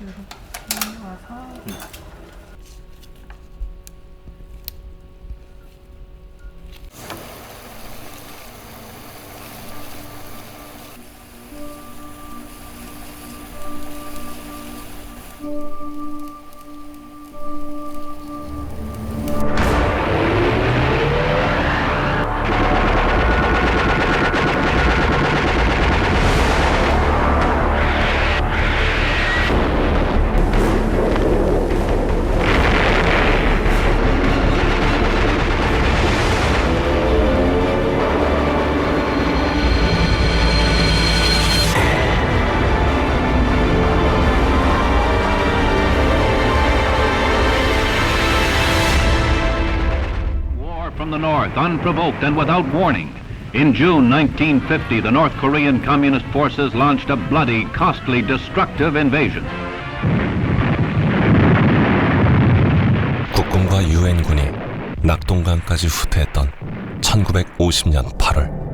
이렇게 와서 From the north, unprovoked and without warning. In June 1950, the North Korean Communist forces launched a bloody, costly, destructive invasion. 국군과 유엔군이 낙동강까지 후퇴했던 1950년 8월.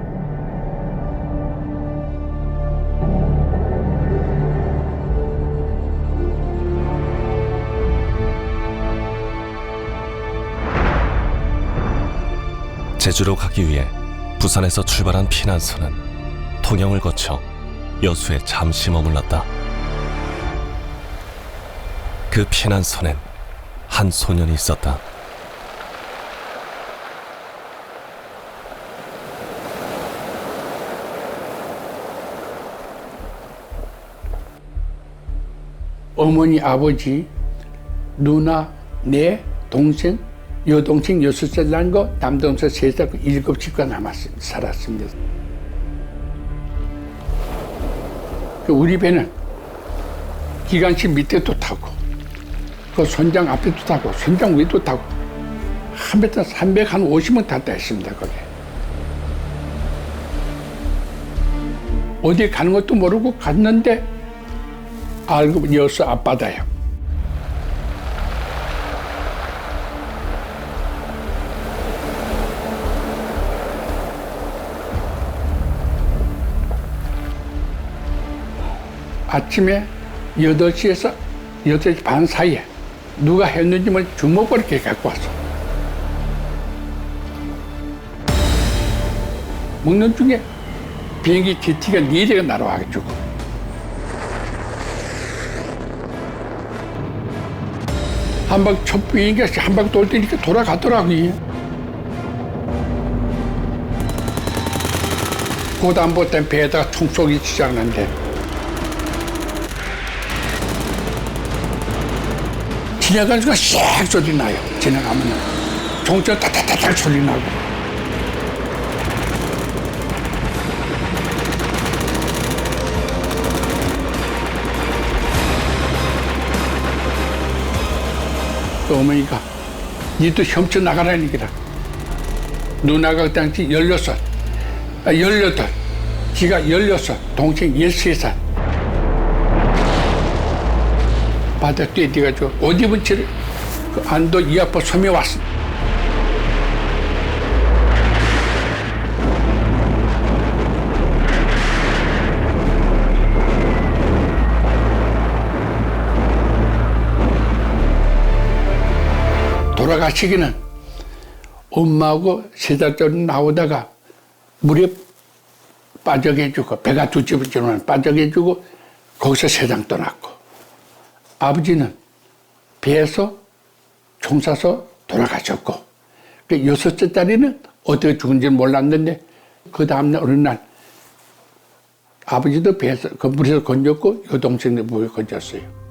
제주로 가기 위해 부산에서 출발한 피난선은 통영을 거쳐 여수에 잠시 머물렀다. 그 피난선엔 한 소년이 있었다. 어머니, 아버지, 누나, 내 동생, 여동생 6살 난 거, 남동생 3살, 7집과 살았습니다. 우리 배는 기관식 밑에도 타고, 그 선장 앞에도 타고, 선장 위도 타고, 한 배당 350원 탔다 했습니다, 거기. 어디 가는 것도 모르고 갔는데, 알고 여수 앞바다예요. 아침에 8시에서 8시 반 사이에 누가 했는지 뭐 주먹을 이렇게 갖고 왔어. 먹는 중에 비행기 GT가 4대가 날아와가지고 한방 첫 비행기가 한 방 돌 때니까 돌아가더라고요. 고담보 때 배에다가 총 쏘기 시작하는데 지나가는 순간 샥 소리 나요. 지나가면 종처럼 타타타타 소리 나고. 또 어머니가 니도 훔쳐 나가라니까. 누나가 그 당시 16, 18, 지가 16, 동생 13살. 바다 뛰어가지고 옷 입은 채를 그 안도 이 앞으로 섬에 왔어. 돌아가시기는 엄마하고 3달 전에 나오다가 물에 빠져게 해주고 배가 두 집을 빠져게 해주고 거기서 세상 떠났고 아버지는 배에서 총 쏴서 돌아가셨고 그 6째 딸이는 어떻게 죽은지는 몰랐는데 그 다음날 어느 날 아버지도 배에서 그 물에서 건졌고 여동생도 물에 건졌어요.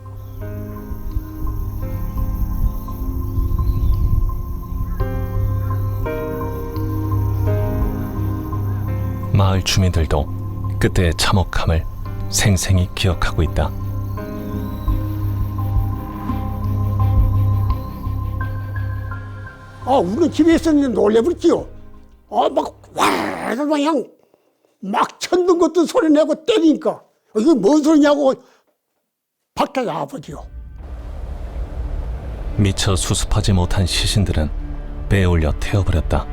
마을 주민들도 그때의 참혹함을 생생히 기억하고 있다. 우리 집에 있었는데 놀래버렸지요. 그냥 막 천둥 같은 소리 내고 때리니까 이게 뭔 소리냐고 밖에 나와버지요. 미처 수습하지 못한 시신들은 배에 올려 태워버렸다.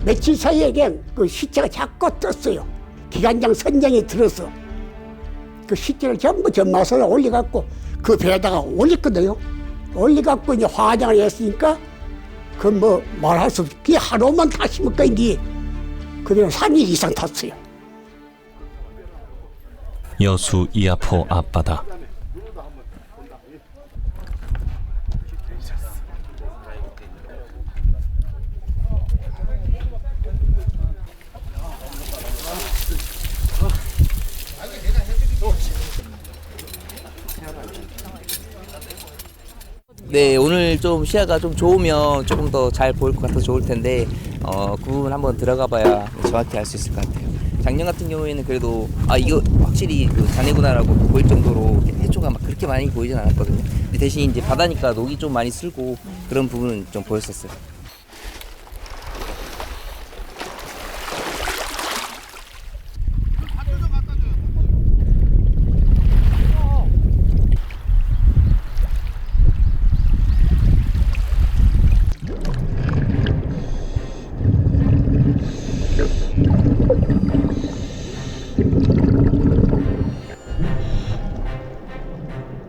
며칠 사이에 그 시체가 자꾸 떴어요. 기관장 선장이 들어서 그 시체를 전부 전마선에 올려갖고 그 배에다가 올렸거든요. 올려갖고 이제 화장을 했으니까 그 뭐 말할 수 없이 그 하루만 타시면 이제 그대로 3일 이상 탔어요. 여수 이하포 앞바다. 네, 오늘 좀 시야가 좀 좋으면 조금 더 잘 보일 것 같아서 좋을 텐데 그 부분 한번 들어가 봐야 정확히 알 수 있을 것 같아요. 작년 같은 경우에는 그래도 이거 확실히 그 잔해구나라고 보일 정도로 해초가 막 그렇게 많이 보이진 않았거든요. 근데 대신 이제 바다니까 녹이 좀 많이 슬고 그런 부분은 좀 보였었어요.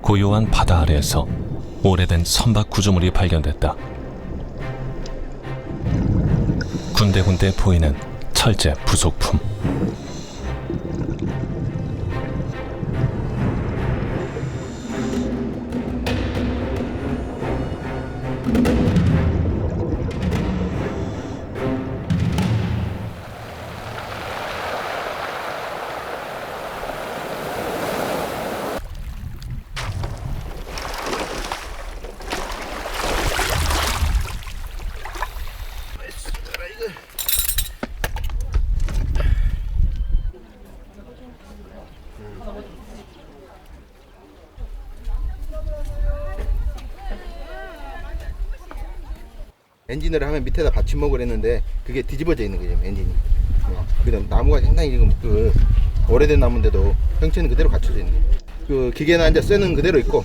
고요한 바다 아래에서 오래된 선박 구조물이 발견됐다. 군데군데 보이는 철제 부속품. 엔진을 하면 밑에다 받침목을 했는데 그게 뒤집어져 있는 거죠, 엔진이. 그다음 나무가 상당히 지금 그 오래된 나무인데도 형체는 그대로 갖춰져 있네. 그 기계나 이제 쇠는 그대로 있고,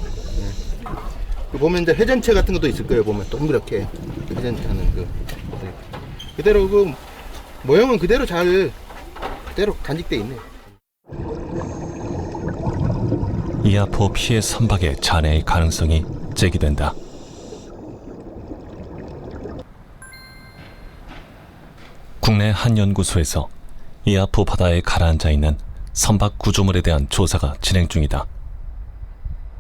그 보면 이제 회전체 같은 것도 있을 거예요. 보면 동그랗게 회전하는 그 그대로 그 모형은 그대로 그대로 간직돼 있네. 이하포 피해 선박의 잔해의 가능성이 제기된다. 국내 한 연구소에서 이하포 바다에 가라앉아 있는 선박 구조물에 대한 조사가 진행 중이다.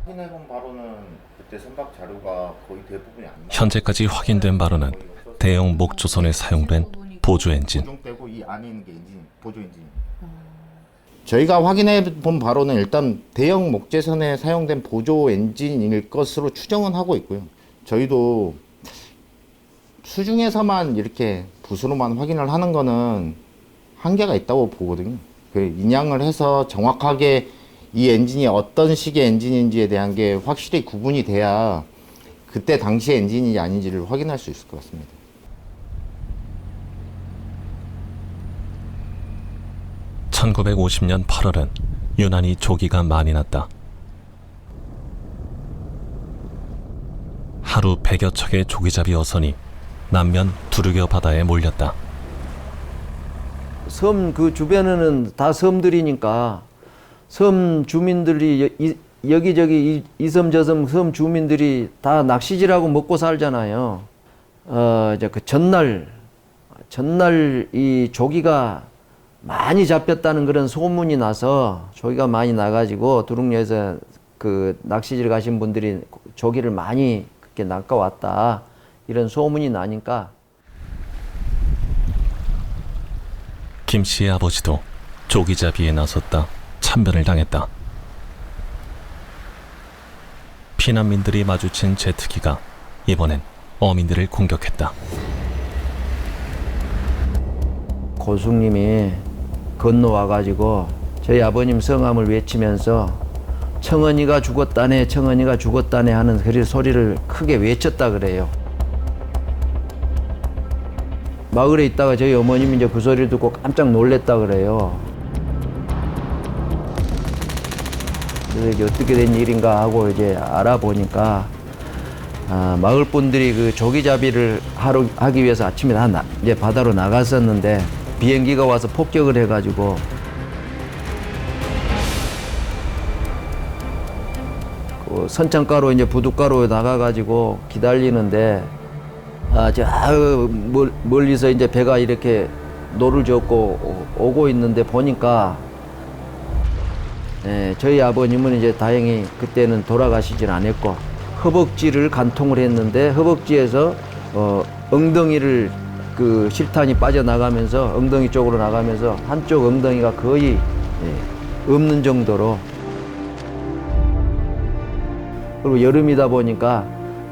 확인해본 바로는 그때 선박 자료가 거의 대부분이 안 나와요. 현재까지 확인된 바로는 대형 목조선에 사용된 보조 엔진. 고정되고 이 안에 있는 게 보조 엔진. 저희가 확인해본 바로는 일단 대형 목재선에 사용된 보조 엔진일 것으로 추정은 하고 있고요. 저희도 수중에서만 이렇게 붓으로만 확인을 하는 거는 한계가 있다고 보거든요. 그 인양을 해서 정확하게 이 엔진이 어떤 식의 엔진인지에 대한 게 확실히 구분이 돼야 그때 당시 엔진인지 아닌지를 확인할 수 있을 것 같습니다. (1950년 8월은) 유난히 조기가 많이 났다. 하루 100여 척의 조기잡이 어선이 남면 두르겨 바다에 몰렸다. 섬 그 주변에는 다 섬들이니까 섬 주민들이 여기저기 이 섬 저 섬 주민들이 다 낚시질하고 먹고 살잖아요. 이제 그 전날 이 조기가 많이 잡혔다는 그런 소문이 나서 조기가 많이 나가지고 두릉여에서 그 낚시질 가신 분들이 조기를 많이 그렇게 낚아왔다 이런 소문이 나니까. 김 씨의 아버지도 조기잡이에 나섰다 참변을 당했다. 피난민들이 마주친 제트기가 이번엔 어민들을 공격했다. 고숙님이 건너와가지고 저희 아버님 성함을 외치면서 청언이가 죽었다네 청언이가 죽었다네 하는 그런 소리를 크게 외쳤다 그래요. 마을에 있다가 저희 어머님이 이제 그 소리를 듣고 깜짝 놀랬다 그래요. 그래서 이제 어떻게 된 일인가 하고 이제 알아보니까 마을 분들이 그 조기잡이를 하기 위해서 아침에 다 이제 바다로 나갔었는데 비행기가 와서 폭격을 해가지고 선창가로 이제 부둣가로 나가가지고 기다리는데 멀리서 이제 배가 이렇게 노를 젓고 오고 있는데 보니까 저희 아버님은 이제 다행히 그때는 돌아가시질 않았고 허벅지를 관통을 했는데 허벅지에서 엉덩이를 그 실탄이 빠져나가면서 엉덩이 쪽으로 나가면서 한쪽 엉덩이가 거의 없는 정도로. 그리고 여름이다 보니까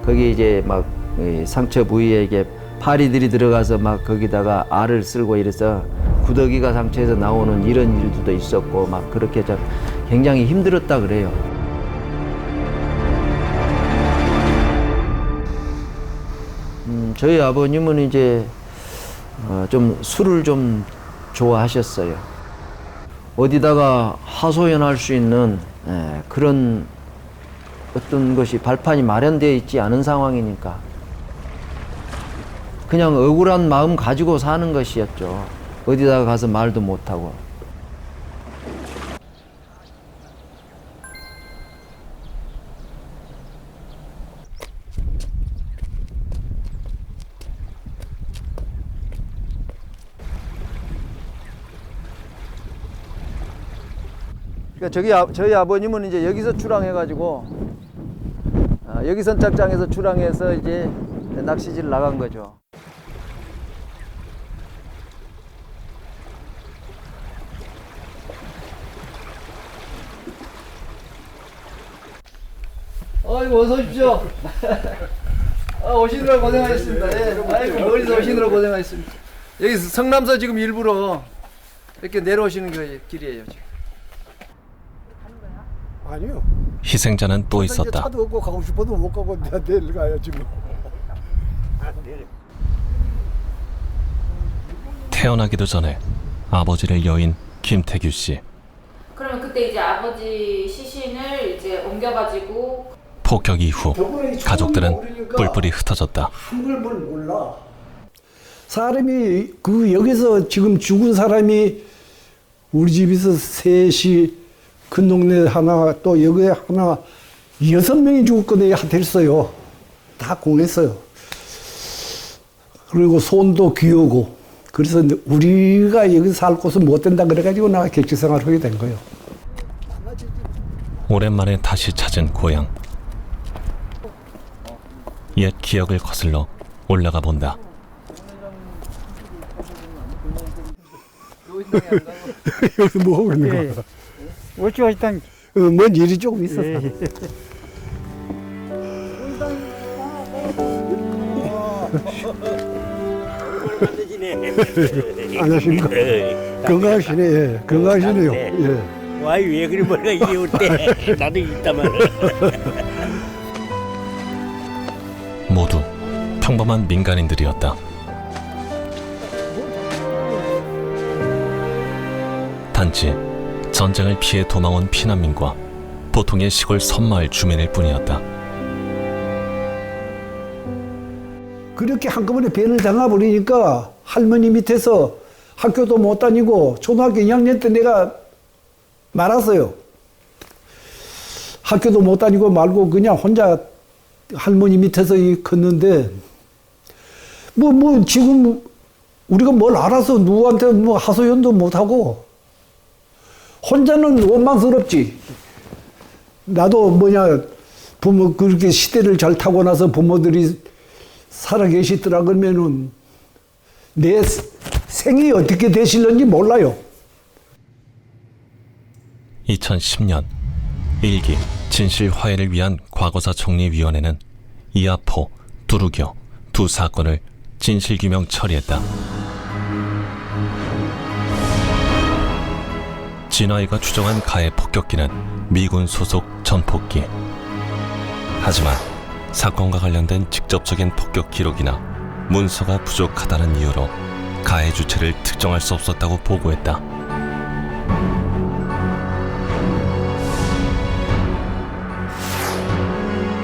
거기 이제 막 상처 부위에 이게 파리들이 들어가서 막 거기다가 알을 쓸고 이래서 구더기가 상처에서 나오는 이런 일들도 있었고 막 그렇게 좀 굉장히 힘들었다 그래요. 저희 아버님은 이제 좀 술을 좀 좋아하셨어요. 어디다가 하소연할 수 있는 그런 어떤 것이 발판이 마련되어 있지 않은 상황이니까 그냥 억울한 마음 가지고 사는 것이었죠. 어디다가 가서 말도 못하고. 그러니까 저희 아버님은 이제 여기서 출항해가지고 여기 선착장에서 출항해서 이제 낚시질 나간 거죠. 아이고 어서 오십시오. 오시느라 고생하셨습니다. 예. 아이고 멀리서 오시느라 고생하셨습니다. 여기 성남서 지금 일부러 이렇게 내려오시는 길이에요 지금. 아니요. 희생자는 또 있었다. 차도 없고 가고 싶어도 못 가고 내일 가요 지금. 태어나기도 전에 아버지를 여인 김태규 씨. 그러면 그때 이제 아버지 시신을 이제 옮겨가지고 폭격 이후 가족들은 뿔뿔이 흩어졌다. 한글을 몰라. 사람이 그 여기서 지금 죽은 사람이 우리 집에서 셋이 큰 동네 하나 또 여기 하나 6명이 죽었거든요. 됐어요. 다 공했어요. 그리고 손도 귀하고 그래서 우리가 여기 살 곳은 못 된다 그래가지고 나가 객지생활을 하게 된 거예요. 오랜만에 다시 찾은 고향. 옛 기억을 거슬러 올라가 본다. 여기서 뭐 하고 있는 거야? 어찌가 일단 뭔 일이 조금 있었어. 안녕하십니까. 건강하시네. 예. 건강하시네요. 예. 와이 왜 그리 뭐가 이리 올때 나도 있다만. 모두 평범한 민간인들이었다. 단지 전쟁을 피해 도망온 피난민과 보통의 시골 섬마을 주민일 뿐이었다. 그렇게 한꺼번에 배를 당해버리니까 할머니 밑에서 학교도 못 다니고 초등학교 2학년 때 내가 말았어요. 학교도 못 다니고 말고 그냥 혼자 할머니 밑에서 컸는데 뭐 지금 우리가 뭘 알아서 누구한테 뭐 하소연도 못하고 혼자는 원망스럽지. 나도 부모 그렇게 시대를 잘 타고 나서 부모들이 살아계시더라 그러면은 내 생이 어떻게 되실는지 몰라요. 2010년 1기 진실 화해를 위한 과거사 정리위원회는 이하포, 두루교 두 사건을 진실규명 처리했다. 진화이가 추정한 가해 폭격기는 미군 소속 전폭기. 하지만 사건과 관련된 직접적인 폭격 기록이나 문서가 부족하다는 이유로 가해 주체를 특정할 수 없었다고 보고했다.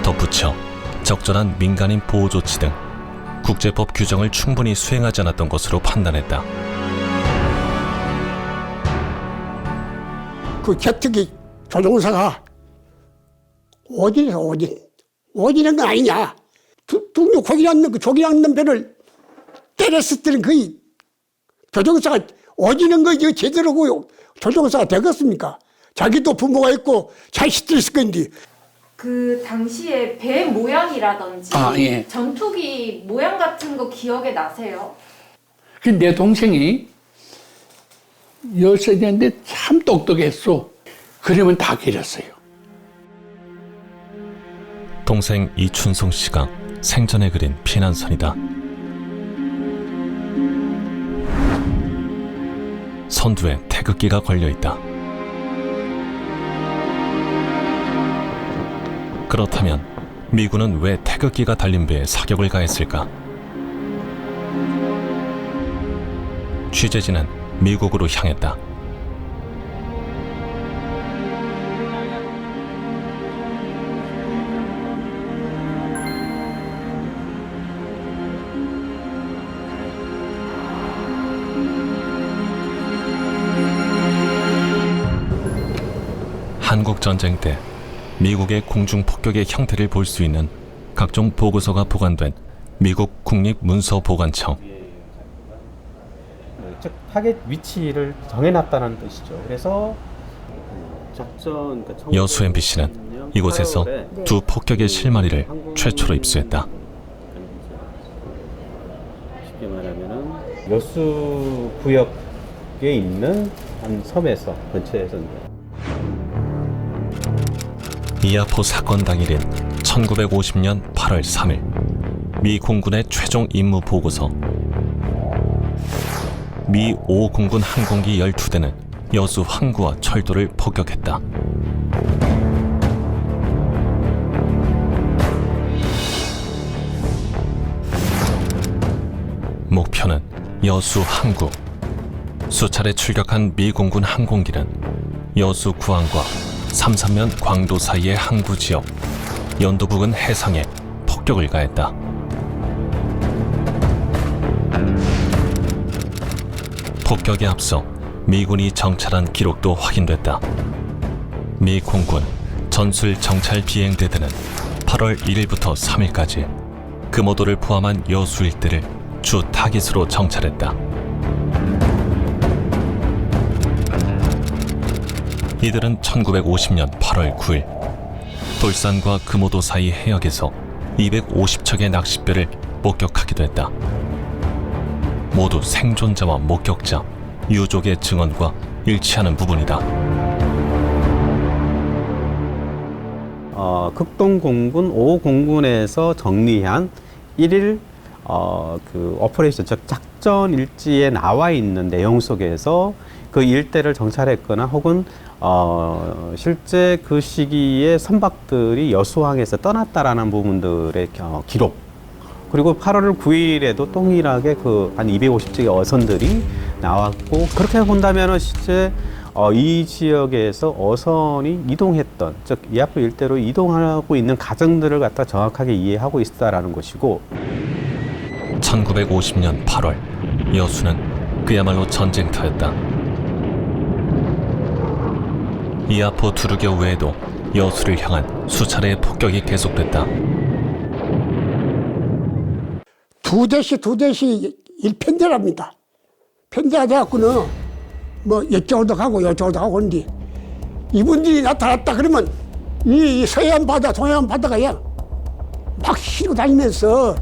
덧붙여 적절한 민간인 보호 조치 등 국제법 규정을 충분히 수행하지 않았던 것으로 판단했다. 그 격투기 조종사가 오진에서 오진. 오진한 건 아니냐. 독립국이라는 그 족이라는 배를 때렸을 때는 거의 조종사가 오지는 거 이거 제대로 조종사가 되겠습니까? 자기도 부모가 있고 자식도 있을 건데. 그 당시에 배 모양이라든지 예. 전투기 모양 같은 거 기억에 나세요? 내 동생이 10살인데 참 똑똑했어. 그림은 다 그렸어요. 동생 이춘송 씨가 생전에 그린 피난선이다. 선두에 태극기가 걸려있다. 그렇다면 미군은 왜 태극기가 달린 배에 사격을 가했을까? 취재진은 미국으로 향했다. 한국전쟁 때 미국의 공중폭격의 형태를 볼 수 있는 각종 보고서가 보관된 미국 국립문서보관청. 즉 타겟 위치를 정해놨다는 뜻이죠. 그래서 작전 여수 MBC는 이곳에서 두 폭격의 실마리를 최초로 입수했다. 쉽게 말하면은 여수 구역에 있는 한 섬에서 근처에서 이하포 사건 당일인 1950년 8월 3일 미 공군의 최종 임무 보고서. 미 5공군 항공기 12대는 여수 항구와 철도를 폭격했다. 목표는 여수 항구. 수차례 출격한 미 공군 항공기는 여수 구항과 삼산면 광도 사이의 항구 지역, 연도 부근 해상에 폭격을 가했다. 폭격에 앞서 미군이 정찰한 기록도 확인됐다. 미 공군 전술 정찰 비행대대는 8월 1일부터 3일까지 금오도를 포함한 여수 일대를 주 타깃으로 정찰했다. 이들은 1950년 8월 9일 돌산과 금오도 사이 해역에서 250척의 낚싯배를 목격하기도 했다. 모두 생존자와 목격자, 유족의 증언과 일치하는 부분이다. 극동공군 5공군에서 정리한 1일 그 오퍼레이션, 즉 작전 일지에 나와 있는 내용 속에서 그 일대를 정찰했거나 혹은 실제 그 시기에 선박들이 여수항에서 떠났다라는 부분들의 기록, 그리고 8월 9일에도 동일하게 그 한 250척의 어선들이 나왔고, 그렇게 본다면 실제 이 지역에서 어선이 이동했던, 즉 이하포 일대로 이동하고 있는 과정들을 갖다 정확하게 이해하고 있다라는 것이고, 1950년 8월 여수는 그야말로 전쟁터였다. 이하포 두르교 외에도 여수를 향한 수차례의 폭격이 계속됐다. 두 대씩 일편대랍니다. 편대가 돼갖고는 뭐 이쪽으로도 가고 이쪽으로도 가고 그런데 이분들이 나타났다 그러면 이 서해안 바다, 동해안 바다가 막 휘고 다니면서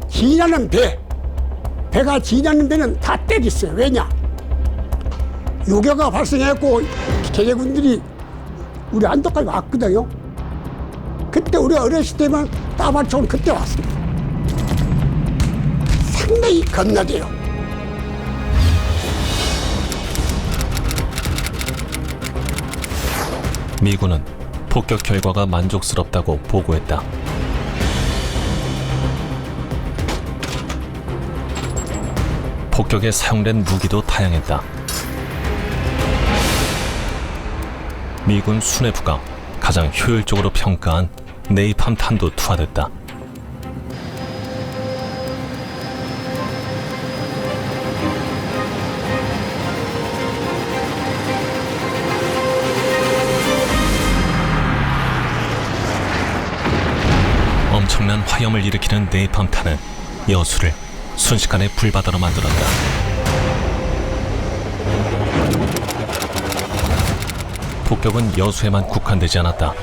지나는 배가 지나는 배는 다 때렸어요. 왜냐? 요괴가 발생했고 개개군들이 우리 안도까지 왔거든요. 그때 우리가 어렸을 때만 따발총은 그때 왔습니다. 상당히 겁나대요. 미군은 폭격 결과가 만족스럽다고 보고했다. 폭격에 사용된 무기도 다양했다. 미군 수뇌부가 가장 효율적으로 평가한 네이팜 탄도 투하됐다. 엄청난 화염을 일으키는 네이팜탄은 여수를 순식간에 불바다로 만들었다. 폭격은 여수에만 국한되지 않았다.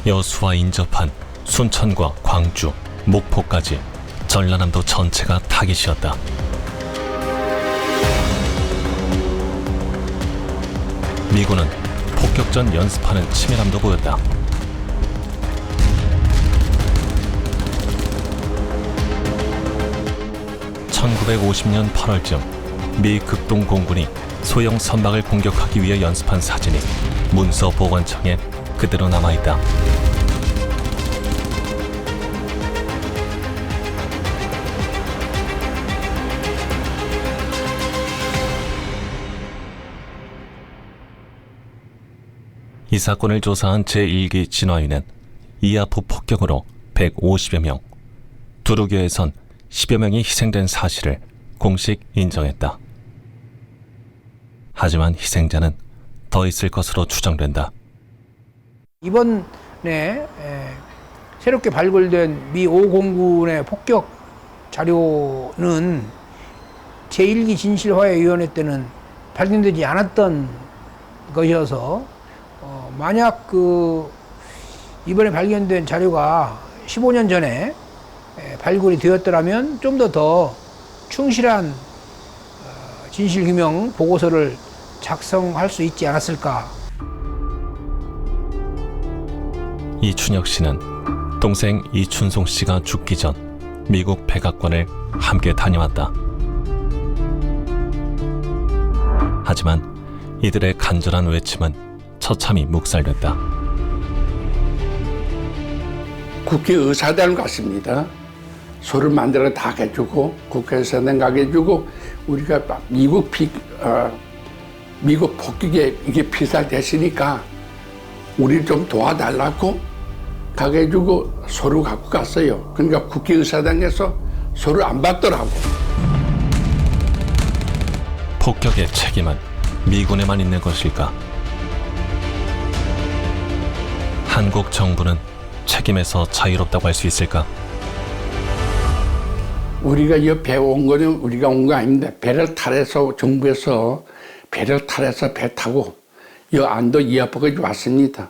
여수와 인접한 순천과 광주, 목포까지 전라남도 전체가 타깃이었다. 미군은 폭격전 연습하는 치밀함도 보였다. (1950년 8월쯤) 미 극동 공군이 소형 선박을 공격하기 위해 연습한 사진이 문서 보관청에 그대로 남아있다. 이 사건을 조사한 제1기 진화위는 이아포 폭격으로 150여 명, 두루교에선 10여 명이 희생된 사실을 공식 인정했다. 하지만 희생자는 더 있을 것으로 추정된다. 이번에 새롭게 발굴된 미 5공군의 폭격 자료는 제1기 진실화해위원회 때는 발견되지 않았던 것이어서 만약 이번에 발견된 자료가 15년 전에 발굴이 되었더라면 좀 더 충실한 진실규명 보고서를 작성할 수 있지 않았을까. 이춘혁 씨는 동생 이춘송 씨가 죽기 전 미국 백악관을 함께 다녀왔다. 하지만 이들의 간절한 외침은 처참히 묵살됐다. 국회의사당 갔습니다. 소를 만들어 다 해주고 국회의사당 가게 해주고 우리가 미국 폭격에 이게 피살됐으니까 우리 좀 도와달라고 가게 해주고 소를 갖고 갔어요. 그러니까 국회의사당에서 소를 안 받더라고. 폭격의 책임은 미군에만 있는 것일까? 한국 정부는 책임에서 자유롭다고 할 수 있을까? 우리가 옆에 온 거는 우리가 온 거 아닙니다. 배를 탈해서 정부에서 배를 탈해서 배 타고 이 안도 이아포까지 왔습니다.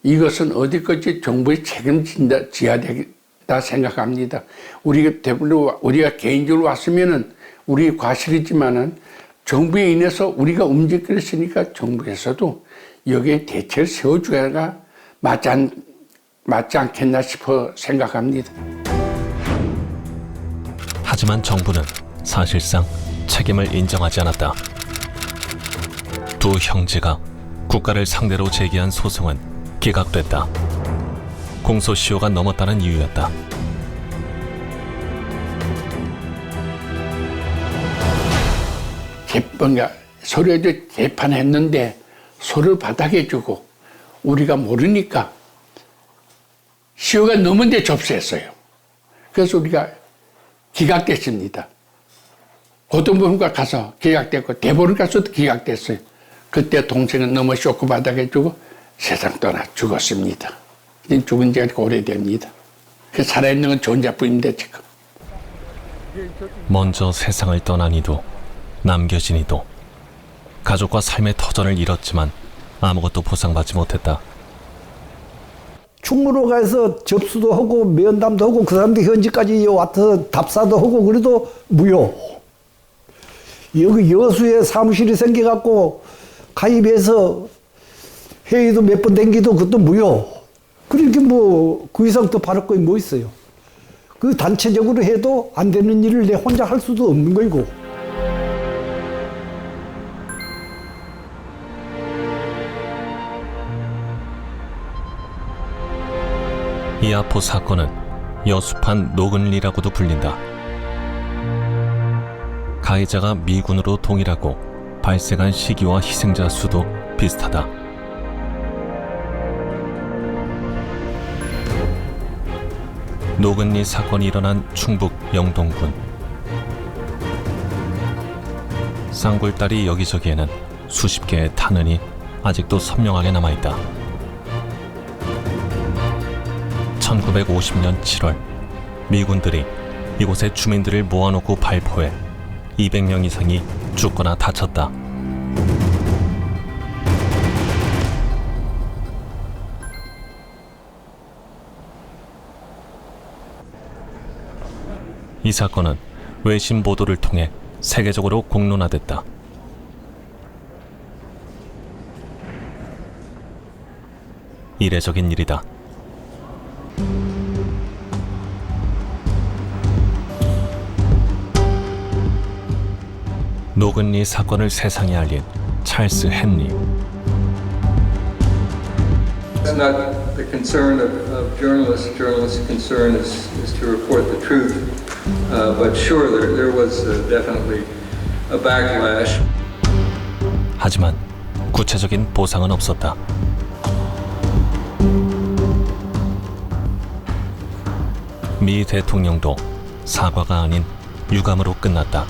이것은 어디까지 정부의 책임져야 되다 생각합니다. 우리가 개인적으로 왔으면은 우리 과실이지만은 정부에 인해서 우리가 움직였으니까 정부에서도 여기에 대책을 세워줘야 맞지 않겠나 싶어 생각합니다. 하지만 정부는 사실상 책임을 인정하지 않았다. 두 형제가 국가를 상대로 제기한 소송은 기각됐다. 공소시효가 넘었다는 이유였다. 서류에도 재판했는데 소를 바닥에 주고 우리가 모르니까 시효가 넘은데 접수했어요. 그래서 우리가 기각됐습니다. 고등법원과 가서 기각됐고 대법원 가서도 기각됐어요. 그때 동생은 너무 쇼크 바닥에 주고 세상 떠나 죽었습니다. 죽은 지가 오래됩니다. 살아있는 건 존재뿐인데 지금. 먼저 세상을 떠난 이도 남겨진 이도 가족과 삶의 터전을 잃었지만 아무것도 보상받지 못했다. 충무로 가서 접수도 하고 면담도 하고 그 사람들 현지까지 와서 답사도 하고 그래도 무효. 여기 여수에 사무실이 생겨갖고 가입해서 회의도 몇 번 댕기도 그것도 무효. 그러니까 뭐 그 이상 더 바랄 거 뭐 있어요. 그 단체적으로 해도 안 되는 일을 내 혼자 할 수도 없는 거고. 이아포 사건은 여수판 노근리라고도 불린다. 가해자가 미군으로 동일하고 발생한 시기와 희생자 수도 비슷하다. 노근리 사건이 일어난 충북 영동군. 쌍굴다리 여기저기에는 수십 개의 탄흔이 아직도 선명하게 남아있다. 1950년 7월 미군들이 이곳에 주민들을 모아놓고 발포해 200명 이상이 죽거나 다쳤다. 이 사건은 외신 보도를 통해 세계적으로 공론화됐다. 이례적인 일이다. 노근리 사건을 세상에 알린 찰스 헨리. It's not the concern of journalists. Journalists' concern is to report the truth. But sure, there was definitely a backlash. 하지만 구체적인 보상은 없었다. 미 대통령도 사과가 아닌 유감으로 끝났다.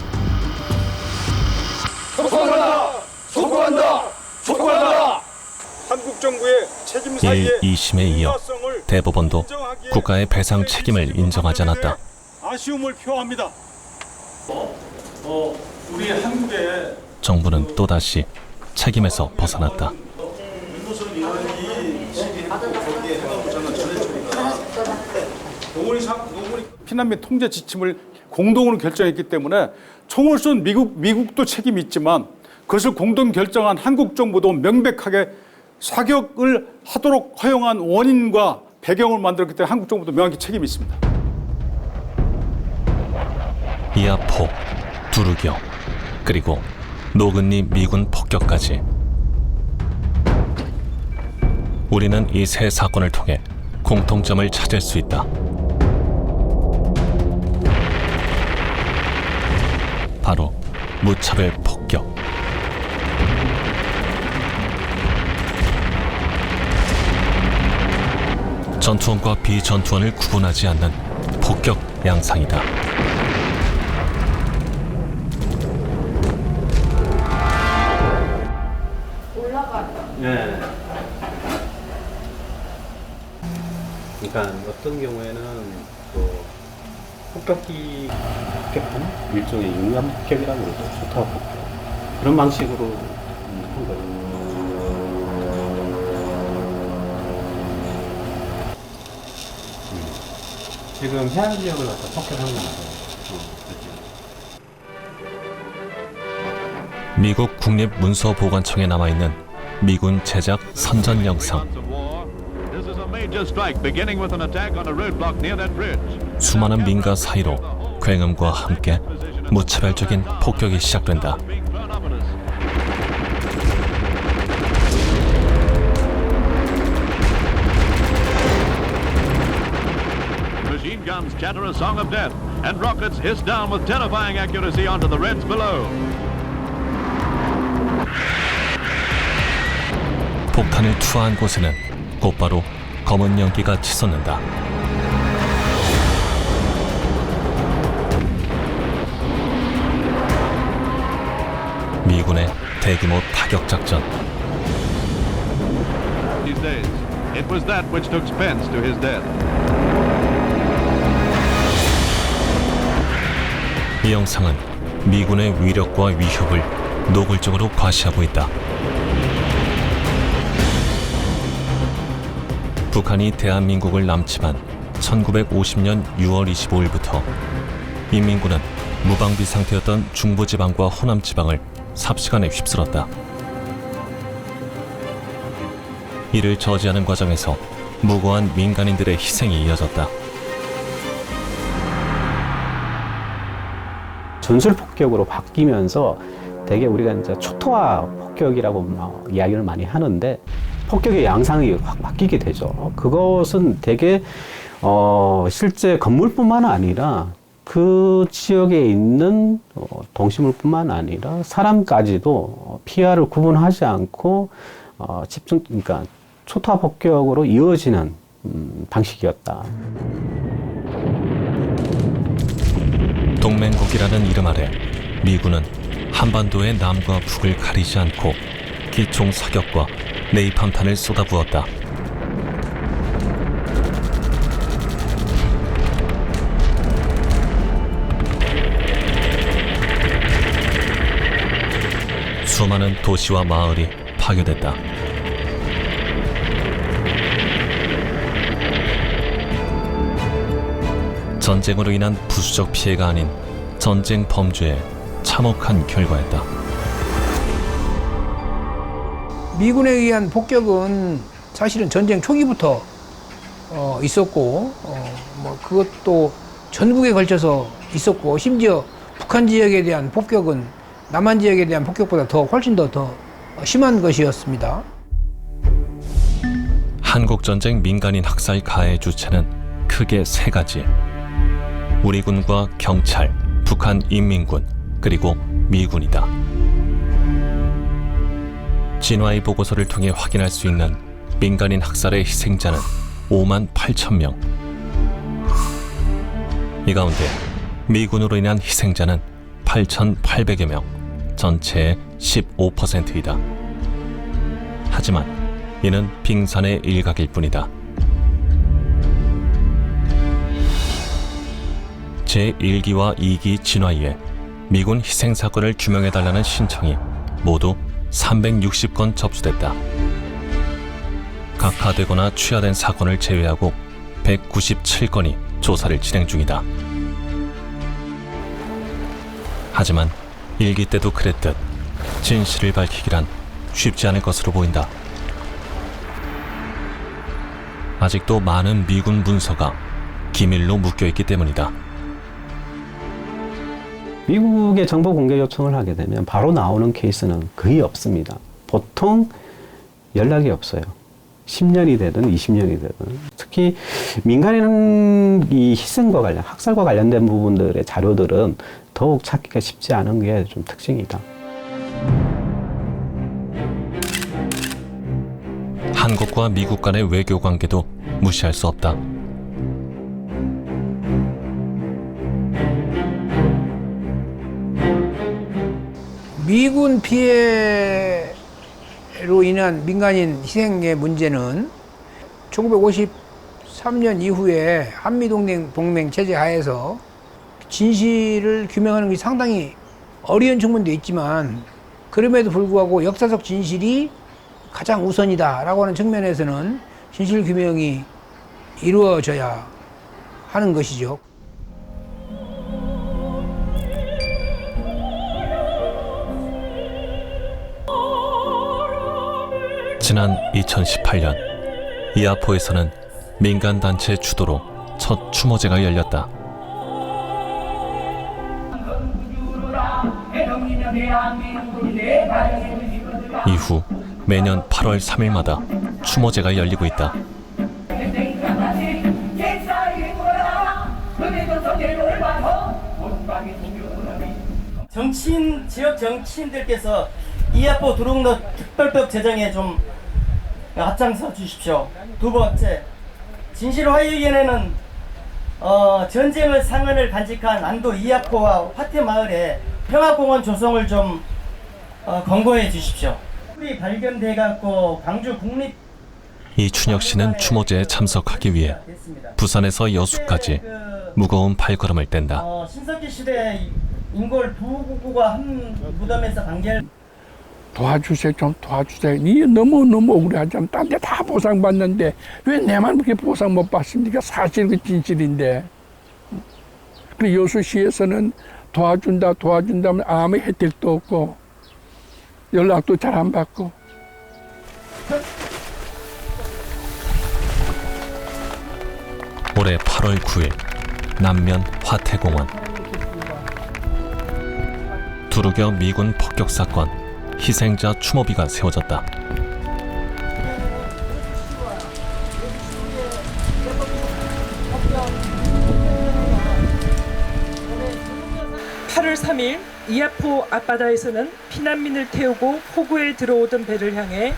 소고한다! 소고한다! 소고한다! 한국 정부의 책임 사이에 1.2심에 이어 대법원도 국가의 배상 책임을 인정하지 않았다. 아쉬움을 표합니다. 우리 한국의 정부는 또다시 책임에서 벗어났다. 피난 및 통제 지침을 공동으로 결정했기 때문에 총을 쏜 미국도 책임이 있지만 그것을 공동 결정한 한국 정부도 명백하게 사격을 하도록 허용한 원인과 배경을 만들었기 때문에 한국 정부도 명확히 책임이 있습니다. 이하포, 두루겨, 그리고 노근리 미군 폭격까지. 우리는 이 세 사건을 통해 공통점을 찾을 수 있다. 바로 무차별 폭격. 전투원과 비전투원을 구분하지 않는 폭격 양상이다. 네. 그러니까 어떤 경우에는 또 폭격기 폭격하는 일종의 융합 폭격이라고 그러죠. 초토화 폭격. 그런 방식으로 한 거예요. 지금 해안 지역을 갖다 폭격한 겁니다. 미국 국립문서보관청에 남아있는 미군 제작 선전 영상. 수많은 민가 사이로 굉음과 함께 무차별적인 폭격이 시작된다. Machine guns chatter a song of death, and rockets hiss down with terrifying accuracy onto the Reds below. 폭탄을 투하한 곳에는 곧바로 검은 연기가 치솟는다. 미군의 대규모 타격 작전. These days, it was that which took Spence to his death. 이 영상은 미군의 위력과 위협을 노골적으로 과시하고 있다. 북한이 대한민국을 남침한 1950년 6월 25일부터 인민군은 무방비 상태였던 중부지방과 호남지방을 삽시간에 휩쓸었다. 이를 저지하는 과정에서 무고한 민간인들의 희생이 이어졌다. 전술 폭격으로 바뀌면서 되게 우리가 이제 초토화 폭격이라고 이야기를 많이 하는데 폭격의 양상이 확 바뀌게 되죠. 그것은 되게 실제 건물뿐만 아니라 그 지역에 있는 동식물뿐만 아니라 사람까지도 피해를 구분하지 않고 그러니까 초토화 폭격으로 이어지는 방식이었다. 동맹국이라는 이름 아래 미군은 한반도의 남과 북을 가리지 않고 기총 사격과 네이팜탄을 쏟아부었다. 수많은 도시와 마을이 파괴됐다. 전쟁으로 인한 부수적 피해가 아닌 전쟁 범죄의 참혹한 결과였다. 미군에 의한 폭격은 사실은 전쟁 초기부터 있었고, 뭐 그것도 전국에 걸쳐서 있었고, 심지어 북한 지역에 대한 폭격은 남한 지역에 대한 폭격보다 훨씬 더 심한 것이었습니다. 한국전쟁 민간인 학살 가해 주체는 크게 3가지. 우리 군과 경찰, 북한 인민군, 그리고 미군이다. 진화의 보고서를 통해 확인할 수 있는 민간인 학살의 희생자는 5만 8천 명. 이 가운데 미군으로 인한 희생자는 8,800여 명, 전체의 15%이다. 하지만 이는 빙산의 일각일 뿐이다. 제1기와 2기 진화위에 미군 희생사건을 규명해달라는 신청이 모두 360건 접수됐다. 각하되거나 취하된 사건을 제외하고 197건이 조사를 진행 중이다. 하지만 1기 때도 그랬듯 진실을 밝히기란 쉽지 않을 것으로 보인다. 아직도 많은 미군 문서가 기밀로 묶여있기 때문이다. 미국의 정보 공개 요청을 하게 되면 바로 나오는 케이스는 거의 없습니다. 보통 연락이 없어요. 10년이 되든 20년이 되든. 특히 민간인 이 희생과 관련, 학살과 관련된 부분들의 자료들은 더욱 찾기가 쉽지 않은 게 좀 특징이다. 한국과 미국 간의 외교 관계도 무시할 수 없다. 미군 피해로 인한 민간인 희생의 문제는 1953년 이후에 한미동맹 체제 하에서 진실을 규명하는 것이 상당히 어려운 측면도 있지만, 그럼에도 불구하고 역사적 진실이 가장 우선이다라고 하는 측면에서는 진실 규명이 이루어져야 하는 것이죠. 지난 2018년 이아포에서는 민간단체 주도로 첫 추모제가 열렸다. 이후 매년 8월 3일마다 추모제가 열리고 있다. 지역 정치인들께서 이아포 두릉로 특별법 제정에 좀 앞장서 주십시오. 두 번째, 진실화위원회는 전쟁의 상흔을 간직한 안도 이아포와 화태마을에 평화공원 조성을 좀 권고해 주십시오. 풀이 발견돼갖고 광주 국립 이춘혁 씨는 추모제에 참석하기 위해 부산에서 여수까지 무거운 발걸음을 뗀다. 신석기 시대 인골 두 구구가 한 무덤에서 관계를 도와주세요, 좀 도와주세요. 니 너무 억울하잖아. 딴 데 다 보상받는데 왜 내만 그렇게 보상 못 받습니까? 사실 그 진실인데. 그 여수시에서는 도와준다면 아무 혜택도 없고 연락도 잘 안 받고. 올해 8월 9일 남면 화태공원. 두루겨 미군 폭격 사건 희생자 추모비가 세워졌다. (8월 3일) 이아포 앞바다에서는 피난민을 태우고 포구에 들어오던 배를 향해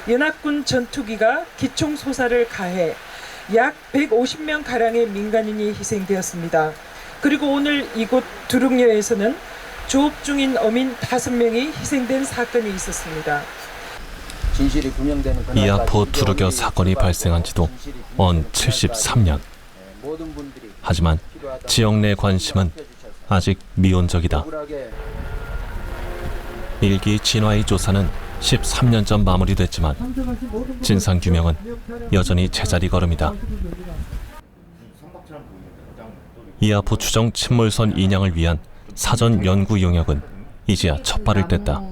연합군 전투기가 기총소사를 가해 약 150명 가량의 민간인이 희생되었습니다. 그리고 오늘 이곳 두릉여에서는 조업 중인 어민 5명이 희생된 사건이 있었습니다. 진실이 규명되는 이아포 두루겨 사건이 발생한 지도 언 73년. 하지만 지역 내 관심은 아직 미온적이다. 일기 진화의 조사는 13년 전 마무리됐지만 진상규명은 여전히 제자리 걸음이다. 이하포 추정 침몰선 인양을 위한 사전 연구 용역은 이제야 첫 발을 뗐다.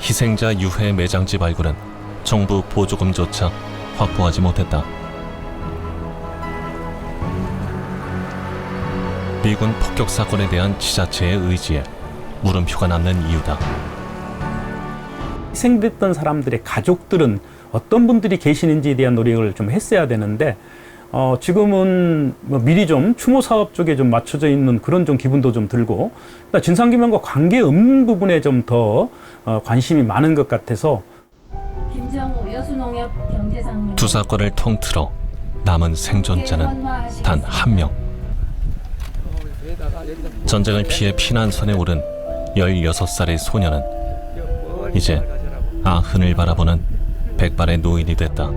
희생자 유해 매장지 발굴은 정부 보조금조차 확보하지 못했다. 미군 폭격 사건에 대한 지자체의 의지에 물음표가 남는 이유다. 희생됐던 사람들의 가족들은 어떤 분들이 계시는지에 대한 노력을 좀 했어야 되는데 지금은 뭐 미리 좀 추모 사업 쪽에 좀 맞춰져 있는 그런 좀 기분도 좀 들고, 그러니까 진상규명과 관계 없는 부분에 좀 더 관심이 많은 것 같아서. 김정우 여수농협 경제상무 두 사건을 통틀어 남은 생존자는 단 한 명. 전쟁을 피해 피난선에 오른 16살의 소녀는 이제 아흔을 바라보는 백발의 노인이 됐다.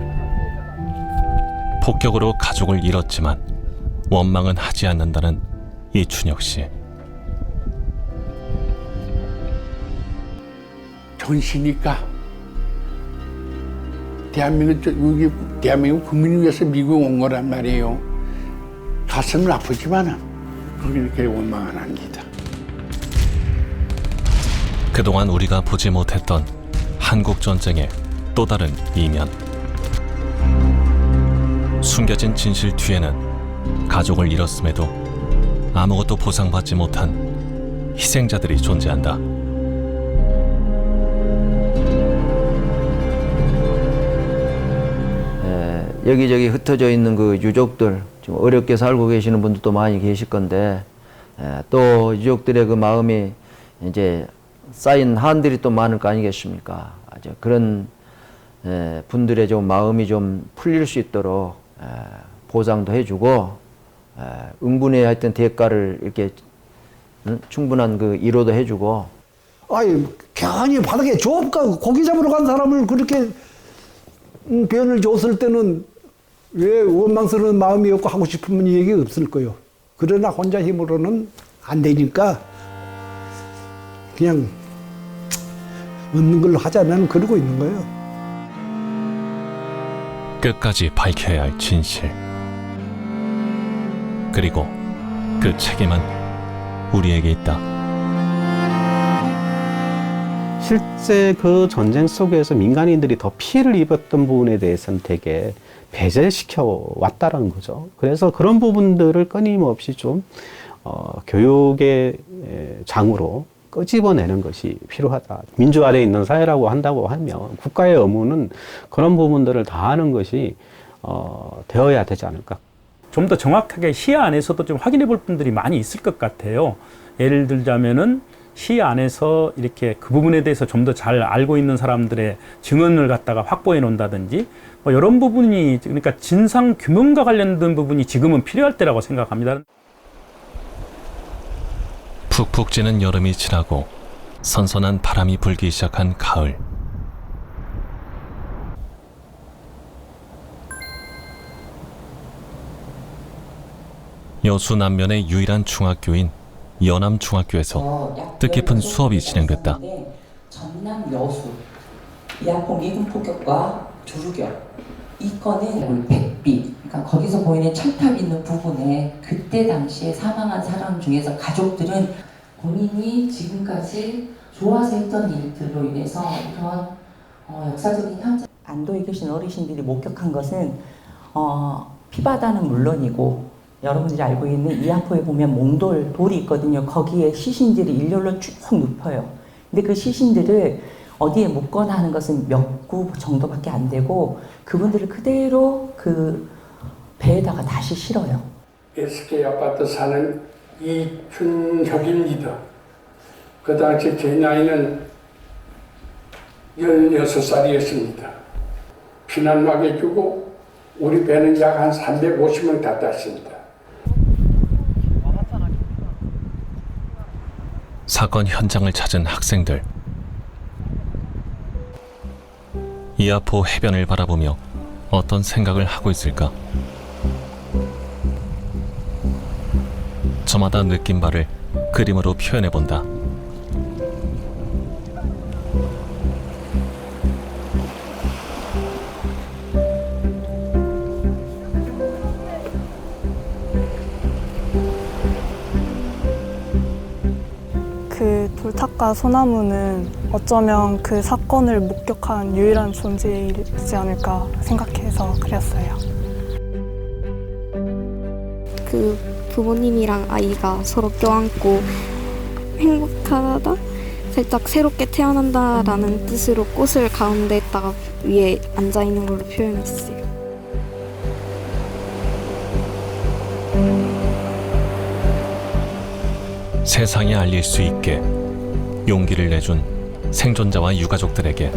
폭격으로 가족을 잃었지만 원망은 하지 않는다는 이춘혁 씨. 전시니까 대한민국 국민을 위해서 미국 온 거란 말이에요. 가슴은 아프지만은 그렇게 원망은 합니다. 그동안 우리가 보지 못했던 한국 전쟁의 또 다른 이면. 숨겨진 진실 뒤에는 가족을 잃었음에도 아무것도 보상받지 못한 희생자들이 존재한다. 여기저기 흩어져 있는 그 유족들, 지금 어렵게 살고 계시는 분들도 많이 계실 건데, 또 유족들의 그 마음이 이제 쌓인 한들이 또 많을 거 아니겠습니까? 그런 분들의 좀 마음이 좀 풀릴 수 있도록 보상도 해주고, 응분의 하여튼 대가를 이렇게 충분한 그 위로도 해주고. 아니, 괜히 바닥에 좁가 고기 잡으러 간 사람을 그렇게 변을 줬을 때는 왜 원망스러운 마음이 없고 하고 싶은 얘기 없을 거예요. 그러나 혼자 힘으로는 안 되니까 그냥 없는 걸로 하자, 나는 그러고 있는 거예요. 끝까지 밝혀야 할 진실. 그리고 그 책임은 우리에게 있다. 실제 그 전쟁 속에서 민간인들이 더 피해를 입었던 부분에 대해서는 되게 배제시켜 왔다라는 거죠. 그래서 그런 부분들을 끊임없이 좀 교육의 장으로 끄집어내는 것이 필요하다. 민주화되어 있는 사회라고 한다고 하면 국가의 의무는 그런 부분들을 다 하는 것이 되어야 되지 않을까. 좀 더 정확하게 시야 안에서도 좀 확인해 볼 분들이 많이 있을 것 같아요. 예를 들자면은 시야 안에서 이렇게 그 부분에 대해서 좀 더 잘 알고 있는 사람들의 증언을 갖다가 확보해 놓는다든지, 뭐 이런 부분이, 그러니까 진상 규명과 관련된 부분이 지금은 필요할 때라고 생각합니다. 푹푹 찌는 여름이 지나고 선선한 바람이 불기 시작한 가을. 여수 남면의 유일한 중학교인 연암중학교에서 뜻깊은 수업이 진행됐다. 전남 여수 이하포 미군 폭격과 조루격 이 건은 백비, 그러니까 거기서 보이는 첨탑 있는 부분에 그때 당시에 사망한 사람 중에서 가족들은 본인이 지금까지 좋아서 했던 일들로 인해서 이런 역사적인 현장 안도에 계신 어르신들이 목격한 것은 피바다는 물론이고 여러분들이 알고 있는 이하포에 보면 몽돌 돌이 있거든요. 거기에 시신들이 일렬로 쭉 눕혀요. 근데 그 시신들을 어디에 묻거나 하는 것은 몇 구 정도밖에 안 되고 그분들을 그대로 그 배에다가 다시 실어요. SK 아파트 사는 이춘혁입니다. 그 당시 제 나이는 16살이었습니다. 피난막에 주고 우리 배는 약 한 350명 다 탔습니다. 사건 현장을 찾은 학생들. 이하포 해변을 바라보며 어떤 생각을 하고 있을까? 저마다 느낀 바를 그림으로 표현해본다. 그 돌탑과 소나무는 어쩌면 그 사건을 목격한 유일한 존재이지 않을까 생각해서 그렸어요. 그 부모님이랑 아이가 서로 껴안고 행복하다, 살짝 새롭게 태어난다라는 뜻으로 꽃을 가운데에다가 위에 앉아 있는 걸로 표현했어요. 세상에 알릴 수 있게 용기를 내준 생존자와 유가족들에게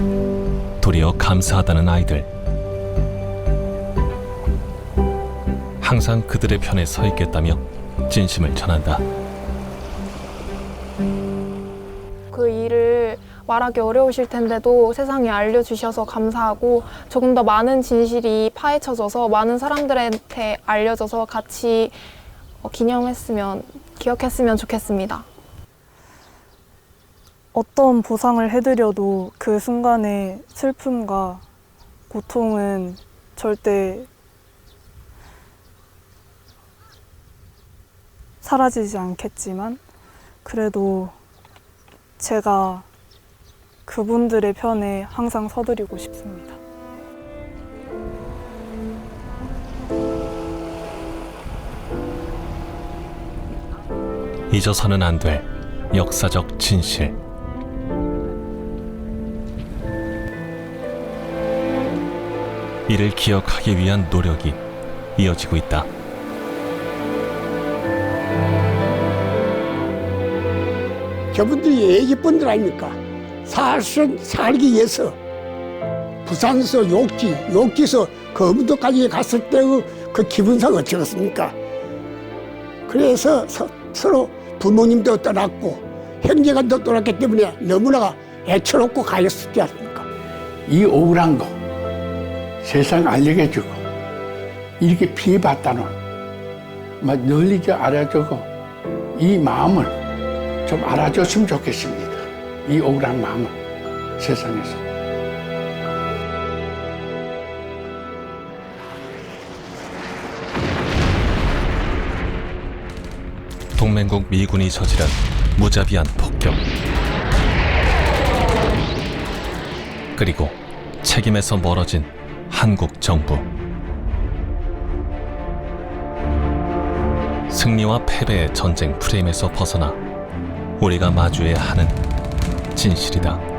도리어 감사하다는 아이들. 항상 그들의 편에 서 있겠다며 진심을 전한다. 그 일을 말하기 어려우실 텐데도 세상에 알려주셔서 감사하고 조금 더 많은 진실이 파헤쳐져서 많은 사람들한테 알려져서 같이 기억했으면 좋겠습니다. 어떤 보상을 해드려도 그 순간의 슬픔과 고통은 절대 사라지지 않겠지만 그래도 제가 그분들의 편에 항상 서드리고 싶습니다. 잊어서는 안 될 역사적 진실. 이를 기억하기 위한 노력이 이어지고 있다. 저분들이 애기분들 아닙니까? 살기 위해서 부산서 욕지서 거문도까지 갔을 때의 그 기분상 어쩌겠습니까? 그래서 서로 부모님도 떠났고 형제간도 떠났기 때문에 너무나 애처롭고 가였었지 않습니까? 이 억울한 거 세상 알리게 주고 이렇게 피해봤다는 널리 알아주고 이 마음을 좀 알아줬으면 좋겠습니다. 이 억울한 마음을 세상에서. 동맹국 미군이 저지른 무자비한 폭격. 그리고 책임에서 멀어진 한국 정부. 승리와 패배의 전쟁 프레임에서 벗어나 우리가 마주해야 하는 진실이다.